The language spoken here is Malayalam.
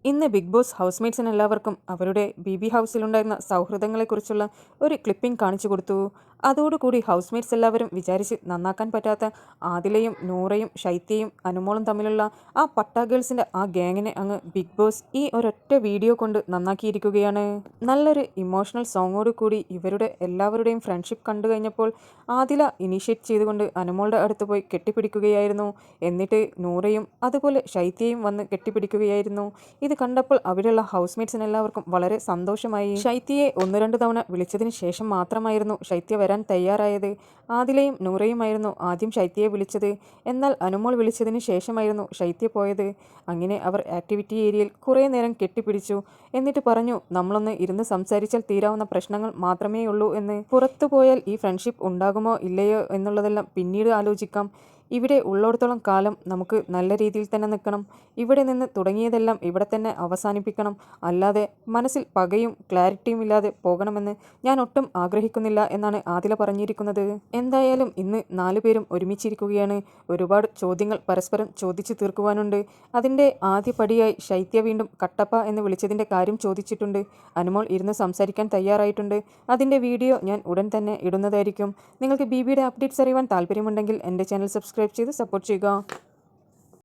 ഇന്ന് ബിഗ് ബോസ് ഹൗസ്മേറ്റ്സിന് എല്ലാവർക്കും അവരുടെ ബി ഹൗസിലുണ്ടായിരുന്ന സൗഹൃദങ്ങളെക്കുറിച്ചുള്ള ഒരു ക്ലിപ്പിംഗ് കാണിച്ചു കൊടുത്തു. അതോടുകൂടി ഹൗസ്മേറ്റ്സ് എല്ലാവരും വിചാരിച്ച് നന്നാക്കാൻ പറ്റാത്ത ആദിലയും നൂറയും ശൈത്യയും അനുമോളും തമ്മിലുള്ള ആ പട്ട ഗേൾസിൻ്റെ ആ ഗ്യാങ്ങിനെ അങ്ങ് ബിഗ് ബോസ് ഈ ഒരൊറ്റ വീഡിയോ കൊണ്ട് നന്നാക്കിയിരിക്കുകയാണ്. നല്ലൊരു ഇമോഷണൽ സോങ്ങോട് കൂടി ഇവരുടെ എല്ലാവരുടെയും ഫ്രണ്ട്ഷിപ്പ് കണ്ടു കഴിഞ്ഞപ്പോൾ ആദില ഇനീഷ്യേറ്റ് ചെയ്തുകൊണ്ട് അനുമോളുടെ അടുത്ത് പോയി കെട്ടിപ്പിടിക്കുകയായിരുന്നു. എന്നിട്ട് നൂറയും അതുപോലെ ശൈത്യയും വന്ന് കെട്ടിപ്പിടിക്കുകയായിരുന്നു. ഇത് കണ്ടപ്പോൾ അവിടെയുള്ള ഹൗസ്മേറ്റ്സിന് എല്ലാവർക്കും വളരെ സന്തോഷമായി. ശൈത്യയെ 1-2 തവണ വിളിച്ചതിന് ശേഷം മാത്രമായിരുന്നു ശൈത്യ വരാൻ തയ്യാറായത്. ആദിലയും നൂറയുമായിരുന്നു ആദ്യം ശൈത്യയെ വിളിച്ചത്. എന്നാൽ അനുമോൾ വിളിച്ചതിന് ശേഷമായിരുന്നു ശൈത്യ പോയത്. അങ്ങനെ അവർ ആക്ടിവിറ്റി ഏരിയയിൽ കുറേ നേരം കെട്ടിപ്പിടിച്ചു. എന്നിട്ട് പറഞ്ഞു, നമ്മളൊന്ന് ഇരുന്ന് സംസാരിച്ചാൽ തീരാവുന്ന പ്രശ്നങ്ങൾ മാത്രമേ ഉള്ളൂ എന്ന്. പുറത്തു പോയാൽ ഈ ഫ്രണ്ട്ഷിപ്പ് ഉണ്ടാകുമോ ഇല്ലയോ എന്നുള്ളതെല്ലാം പിന്നീട് ആലോചിക്കാം. ഇവിടെ ഉള്ളിടത്തോളം കാലം നമുക്ക് നല്ല രീതിയിൽ തന്നെ നിൽക്കണം. ഇവിടെ നിന്ന് തുടങ്ങിയതെല്ലാം ഇവിടെ തന്നെ അവസാനിപ്പിക്കണം. അല്ലാതെ മനസ്സിൽ പകയും ക്ലാരിറ്റിയും ഇല്ലാതെ പോകണമെന്ന് ഞാൻ ഒട്ടും ആഗ്രഹിക്കുന്നില്ല എന്നാണ് ആദില പറഞ്ഞിരിക്കുന്നത്. എന്തായാലും ഇന്ന് 4 പേരും ഒരുമിച്ചിരിക്കുകയാണ്. ഒരുപാട് ചോദ്യങ്ങൾ പരസ്പരം ചോദിച്ചു തീർക്കുവാനുണ്ട്. അതിൻ്റെ ആദ്യ പടിയായി ശൈത്യ വീണ്ടും കട്ടപ്പ എന്ന് വിളിച്ചതിൻ്റെ കാര്യം ചോദിച്ചിട്ടുണ്ട്. അനുമോൾ ഇരുന്ന് സംസാരിക്കാൻ തയ്യാറായിട്ടുണ്ട്. അതിൻ്റെ വീഡിയോ ഞാൻ ഉടൻ തന്നെ ഇടുന്നതായിരിക്കും. നിങ്ങൾക്ക് ബിയുടെ അപ്ഡേറ്റ്സ് അറിയുവാൻ താല്പര്യമുണ്ടെങ്കിൽ എൻ്റെ ചാനൽ സബ്സ്ക്രൈബ് ചെയ്ത് സപ്പോർട്ട് ചെയ്യുക.